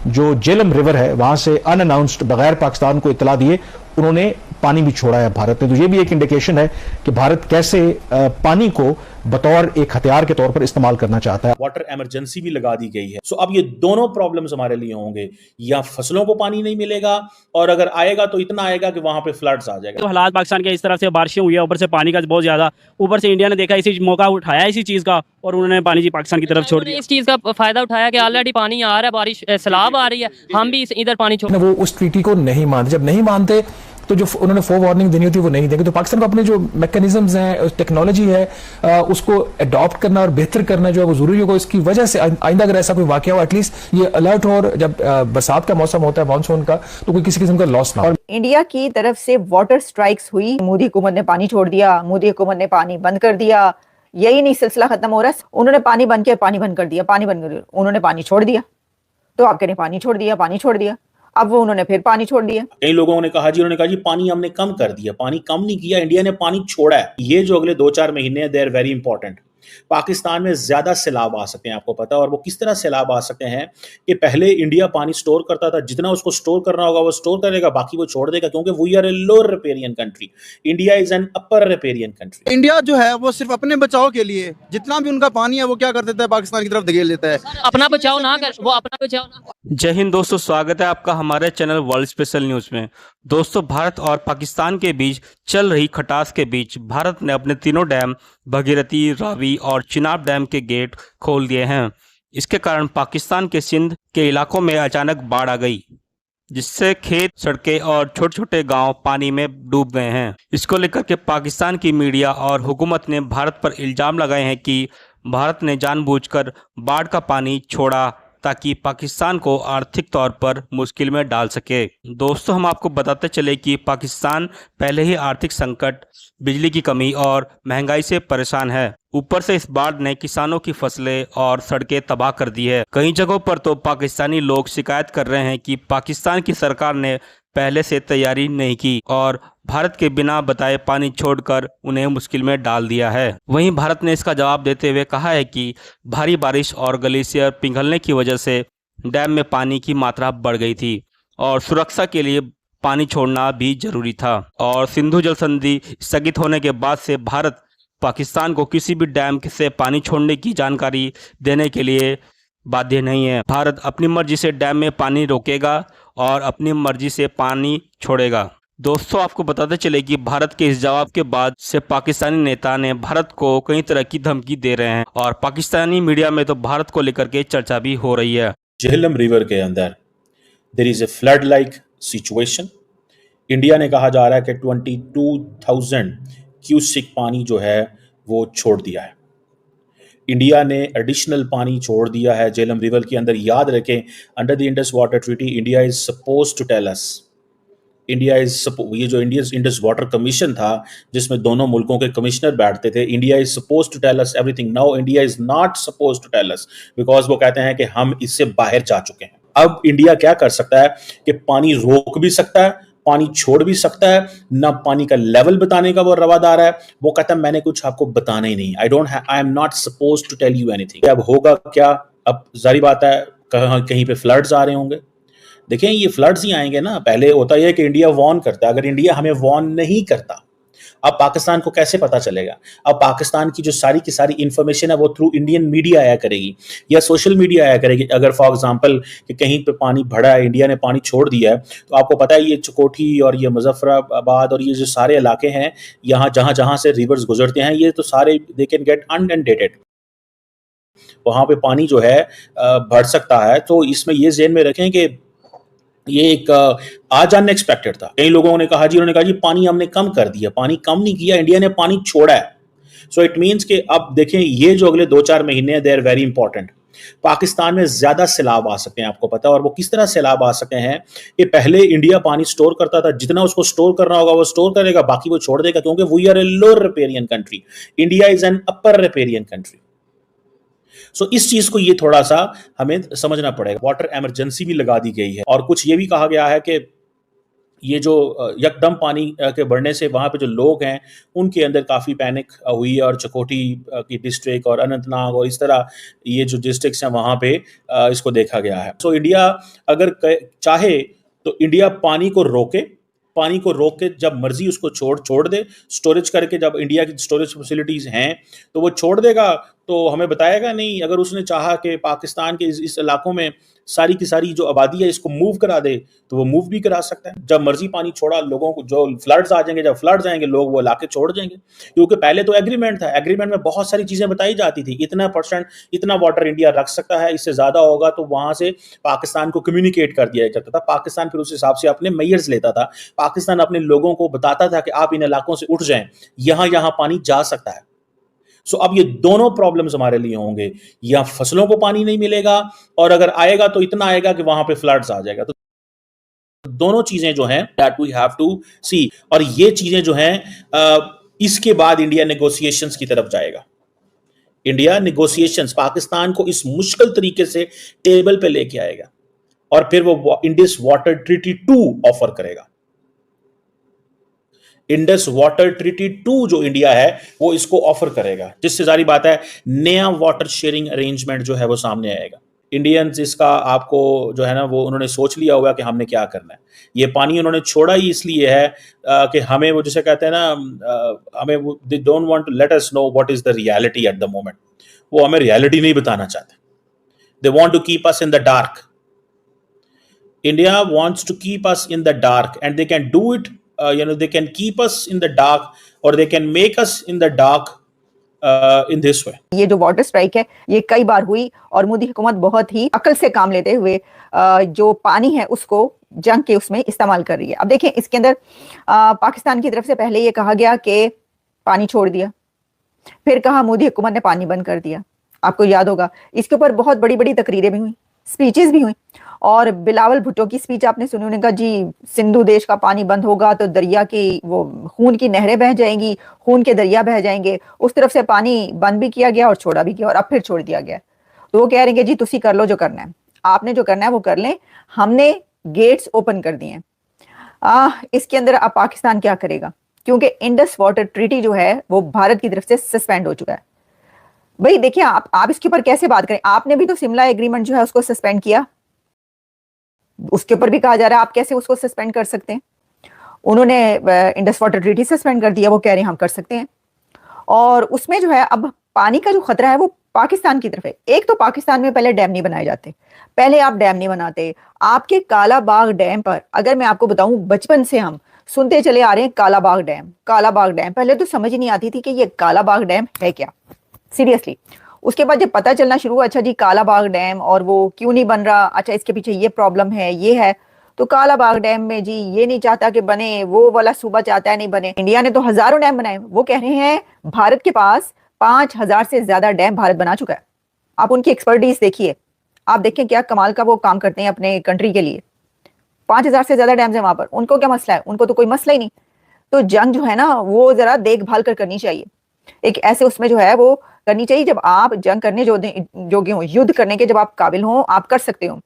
जो झेलम रिवर है वहां से अनअनाउंस्ड बगैर पाकिस्तान को इतला दिए उन्होंने पानी भी छोड़ा है भारत ने। तो ये भी एक इंडिकेशन है कि भारत कैसे पानी को बतौर एक हथियार के तौर पर इस्तेमाल करना चाहता है। वाटर इमरजेंसी भी लगा दी गई है। सो अब ये दोनों प्रॉब्लम्स हमारे लिए होंगे, या फसलों को पानी नहीं मिलेगा और अगर आएगा तो इतना आएगा कि वहां पे फ्लड्स आ जाएगा। तो हालात पाकिस्तान के इस तरह से बारिशें हुई है, ऊपर से पानी का बहुत ज्यादा, ऊपर से इंडिया ने देखा इसी मौका उठाया इसी चीज का और उन्होंने पानी पाकिस्तान की तरफ छोड़ दिया। इस चीज का फायदा उठाया कि ऑलरेडी पानी आ रहा है, बारिश सैलाब आ रही है, हम भी इधर पानी छोड़। वो उस ट्रीटी को नहीं मानते, जब नहीं मानते तो जो उन्होंने फोर वार्निंग देनी होती है वो नहीं देंगे। तो पाकिस्तान को अपने जो मैकेनिज्म्स हैं, टेक्नोलॉजी है, उसको अडॉप्ट करना और बेहतर करना जो है वो जरूरी होगा। इसकी वजह से आइंदा अगर ऐसा कोई वाकया हो एटलीस्ट ये अलर्ट हो, और जब बरसात का मौसम होता है मानसून का तो कोई किसी किस्म का लॉस ना हो। इंडिया की तरफ से वाटर स्ट्राइक्स हुई, मोदी हुकूमत ने पानी छोड़ दिया, मोदी हुकूमत ने पानी बंद कर दिया, यही नहीं सिलसिला खत्म हो रहा है। उन्होंने पानी बंद किया, पानी बंद कर दिया, पानी बंद कर दिया, उन्होंने पानी छोड़ दिया। तो आप कह रहे पानी छोड़ दिया, पानी छोड़ दिया, अब वो उन्होंने फिर पानी छोड़ दिया। कई लोगों ने कहा जी, उन्होंने कहा जी पानी हमने कम कर दिया। पानी कम नहीं किया, इंडिया ने पानी छोड़ा है। ये जो अगले 2-4 महीने हैं, they are very important. Pakistan में ज्यादा सैलाब आ सकते हैं, आपको पता है। और वो किस तरह सैलाब आ सकते हैं कि पहले इंडिया पानी स्टोर करता था, जितना उसको स्टोर करना होगा वो स्टोर करेगा, बाकी वो छोड़ देगा, क्योंकि we are a lower riparian country, India is an upper riparian country. India जो है वो सिर्फ अपने बचाव के लिए जितना भी उनका पानी है वो क्या कर देता है, पाकिस्तान की तरफ धकेल देता है। अपना बचाव ना कर, वो अपना बचाव ना। जय हिंद दोस्तों, स्वागत है आपका हमारे चैनल वर्ल्ड स्पेशल न्यूज में। दोस्तों, भारत और पाकिस्तान के बीच चल रही खटास के बीच भारत ने अपने तीनों डैम भगीरथी, रावी और चिनाब डैम के गेट खोल दिए हैं। इसके कारण पाकिस्तान के सिंध के इलाकों में अचानक बाढ़ आ गई, जिससे खेत, सड़कें और छोटे छोटे गांव पानी में डूब गए हैं। इसको लेकर के पाकिस्तान की मीडिया और हुकूमत ने भारत पर इल्जाम लगाए हैं कि भारत ने जानबूझकर बाढ़ का पानी छोड़ा ताकि पाकिस्तान को आर्थिक तौर पर मुश्किल में डाल सके। दोस्तों, हम आपको बताते चले कि पाकिस्तान पहले ही आर्थिक संकट, बिजली की कमी और महंगाई से परेशान है। ऊपर से इस बाढ़ ने किसानों की फसलें और सड़कें तबाह कर दी है। कई जगहों पर तो पाकिस्तानी लोग शिकायत कर रहे हैं कि पाकिस्तान की सरकार ने पहले से तैयारी नहीं की और भारत के बिना बताए पानी छोड़कर उन्हें मुश्किल में डाल दिया है। वहीं भारत ने इसका जवाब देते हुए कहा है कि भारी बारिश और ग्लेशियर पिघलने की वजह से डैम में पानी की मात्रा बढ़ गई थी और सुरक्षा के लिए पानी छोड़ना भी जरूरी था। और सिंधु जल संधि स्थगित होने के बाद से भारत पाकिस्तान को किसी भी डैम से पानी छोड़ने की जानकारी देने के लिए बाध्य नहीं है। भारत अपनी मर्जी से डैम में पानी रोकेगा और अपनी मर्जी से पानी छोड़ेगा। दोस्तों, आपको बताते चले कि भारत के इस जवाब के बाद से पाकिस्तानी नेता ने भारत को कई तरह की धमकी दे रहे हैं और पाकिस्तानी मीडिया में तो भारत को लेकर के चर्चा भी हो रही है। झेलम रिवर के अंदर there is a flood like situation. India ने कहा जा रहा है कि 22,000 क्यूसिक पानी जो है वो छोड़ दिया है। इंडिया ने एडिशनल पानी छोड़ दिया है झेलम रिवर के अंदर। याद रखें, under the Indus water treaty India is suppose to tell us, ये जो इंडस वाटर कमीशन था जिसमें दोनों मुल्कों के कमिश्नर बैठते थे, India is suppose to tell us everything. Now India is not suppose to tell us, because वो कहते हैं कि हम इससे बाहर जा चुके हैं। अब इंडिया क्या कर सकता है कि पानी रोक भी सकता है, पानी छोड़ भी सकता है ना। पानी का लेवल बताने का वो रवादार है। वो कहता है मैंने कुछ आपको बताना ही नहीं, I am not suppose to tell you anything. अब होगा क्या? अब जारी बात है कहीं पे फ्लड्स आ रहे होंगे। देखें, ये फ्लड्स ही आएंगे ना। पहले होता है कि इंडिया वार्न करता है, अगर इंडिया हमें वार्न नहीं करता, अब पाकिस्तान को कैसे पता चलेगा? अब पाकिस्तान की जो सारी की सारी इंफॉर्मेशन है वो थ्रू इंडियन मीडिया आया करेगी या सोशल मीडिया आया करेगी। अगर फॉर एग्जांपल कि कहीं पे पानी भरा है, इंडिया ने पानी छोड़ दिया है, तो आपको पता है ये चकोठी और ये मुजफ्फराबाद और ये जो सारे इलाके हैं, यहाँ जहाँ जहाँ से रिवर्स गुजरते हैं, ये तो सारे दे कैन गेट इनंडेटेड। वहाँ पे पानी जो है बढ़ सकता है। तो इसमें ये ज़हन में रखें कि ये एक आज अनएक्सपेक्टेड था। कई लोगों ने कहा जी, उन्होंने कहा जी पानी हमने कम कर दिया। पानी कम नहीं किया, इंडिया ने पानी छोड़ा है। सो इट मीन्स कि अब देखें, ये जो अगले 2-4 महीने हैं, they are very important. Pakistan में ज्यादा सैलाब आ सकते हैं, आपको पता है। और वो किस तरह सैलाब आ सकते हैं कि पहले इंडिया पानी स्टोर करता था, जितना उसको स्टोर करना होगा वो स्टोर करेगा, बाकी वो छोड़ देगा, क्योंकि we are a lower riparian country, India is an upper riparian country. So इस चीज को ये थोड़ा सा हमें समझना पड़ेगा। वाटर इमरजेंसी भी लगा दी गई है और कुछ ये भी कहा गया है कि ये जो यकदम पानी के बढ़ने से वहाँ पे जो लोग हैं उनके अंदर काफ़ी पैनिक हुई है, और चकोटी की डिस्ट्रिक्ट और अनंतनाग और इस तरह ये जो डिस्ट्रिक्ट्स हैं वहाँ पे इसको देखा गया है। सो इंडिया अगर चाहे तो इंडिया पानी को रोक के जब मर्जी उसको छोड़ दे, स्टोरेज करके, जब इंडिया की स्टोरेज फैसिलिटीज़ हैं तो वो छोड़ देगा, तो हमें बताएगा नहीं। अगर उसने चाहा कि पाकिस्तान के इस इलाकों में सारी की सारी जो आबादी है इसको मूव करा दे तो वो मूव भी करा सकता है। जब मर्जी पानी छोड़ा, लोगों को जो फ्लड्स आ जाएंगे, जब फ्लड्स आएंगे लोग वो इलाके छोड़ जाएंगे, क्योंकि पहले तो एग्रीमेंट था, एग्रीमेंट में बहुत सारी चीज़ें बताई जाती थी, इतना % इतना वाटर इंडिया रख सकता है, इससे ज़्यादा होगा तो वहाँ से पाकिस्तान को कम्युनिकेट कर दिया जाता था। पाकिस्तान फिर उस हिसाब से अपने मेयर्स लेता था, पाकिस्तान अपने लोगों को बताता था कि आप इन इलाकों से उठ जाएं, यहाँ पानी जा सकता है। सो अब ये दोनों प्रॉब्लम्स हमारे लिए होंगे, या फसलों को पानी नहीं मिलेगा, और अगर आएगा तो इतना आएगा कि वहां पे फ्लड्स आ जाएगा। तो दोनों चीजें जो हैं दैट वी हैव टू सी, और ये चीजें जो हैं इसके बाद इंडिया नेगोशिएशंस की तरफ जाएगा। इंडिया नेगोशिएशंस पाकिस्तान को इस मुश्किल तरीके से टेबल पे लेके आएगा, और फिर वो इंडस वाटर ट्रीटी 2 ऑफर करेगा। इंडस वाटर ट्रीटी 2 जो इंडिया है वो इसको ऑफर करेगा, जिससे सारी बात है नया वाटर शेयरिंग अरेंजमेंट जो है वो सामने आएगा। इंडियंस इसका आपको जो है ना वो उन्होंने सोच लिया होगा कि हमने क्या करना है। ये पानी उन्होंने छोड़ा ही इसलिए है कि हमें वो जिसे कहते हैं ना, हमें they don't want to let us know what is the reality at the moment. वो हमें रियलिटी नहीं बताना चाहते, they want to keep us in the dark. India wants to keep us in the dark and they can do it, they can keep us in the dark or they can make us in the dark in this way. ये जो water strike है ये कई बार हुई, और मोदी हुकूमत बहुत ही अकल से काम लेते हुए जो पानी है उसको जंग के उसमें इस्तेमाल कर रही है। अब देखें इसके अंदर पाकिस्तान की तरफ से पहले ये कहा गया कि पानी छोड़ दिया, फिर कहा मोदी हुकूमत ने पानी बंद कर दिया। आपको याद होगा इसके ऊपर बहुत बड़ी बड़ी तकरीरें भी हुई, स्पीचेस भी हुई, और बिलावल भुट्टो की स्पीच आपने सुनी, उन्होंने कहा जी सिंधु देश का पानी बंद होगा तो दरिया की वो खून की नहरें बह जाएंगी, खून के दरिया बह जाएंगे। उस तरफ से पानी बंद भी किया गया और छोड़ा भी गया, और अब फिर छोड़ दिया गया। तो वो कह रहे हैं जी तुसी कर लो जो करना है, आपने जो करना है वो कर लें, हमने गेट्स ओपन कर दिए हैं। इसके अंदर अब पाकिस्तान क्या करेगा, क्योंकि इंडस वाटर ट्रीटी जो है वो भारत की तरफ से सस्पेंड हो चुका है। भाई देखिए आप इसके ऊपर कैसे बात करें, आपने भी तो शिमला एग्रीमेंट जो है उसको सस्पेंड किया, उसके ऊपर भी कहा जा रहा है आप कैसे उसको सस्पेंड कर सकते हैं। उन्होंने इंडस वाटर ट्रीटी सस्पेंड कर दिया, वो कह रहे हैं हम कर सकते हैं। और उसमें जो है अब पानी का जो खतरा है वो पाकिस्तान की तरफ है। एक तो पाकिस्तान में पहले डैम नहीं बनाए जाते, पहले आप डैम नहीं बनाते। आपके कालाबाग डैम पर अगर मैं आपको बताऊं, बचपन से हम सुनते चले आ रहे हैं कालाबाग डैम, कालाबाग डैम। पहले तो समझ ही नहीं आती थी कि ये कालाबाग डैम है क्या, सीरियसली। उसके बाद जब पता चलना शुरू हुआ, अच्छा जी कालाबाग डैम और वो क्यों नहीं बन रहा, अच्छा इसके पीछे ये प्रॉब्लम है, ये है, तो कालाबाग डैम में जी ये नहीं चाहता कि बने, वो वाला सूबा चाहता है नहीं बने। इंडिया ने तो हजारों डैम बनाए, वो कह रहे हैं भारत के पास 5000 से ज्यादा डैम भारत बना चुका है। आप उनकी एक्सपर्टीज देखिए, आप देखें क्या कमाल का वो काम करते हैं अपने कंट्री के लिए। 5000 से ज्यादा डैम्स है वहां पर, उनको क्या मसला है, उनको तो कोई मसला ही नहीं। तो जंग जो है ना वो जरा देखभाल कर करनी चाहिए, एक ऐसे उसमें जो है वो करनी चाहिए जब आप जंग करने जोगे हो, युद्ध करने के जब आप काबिल हो, आप कर सकते हो।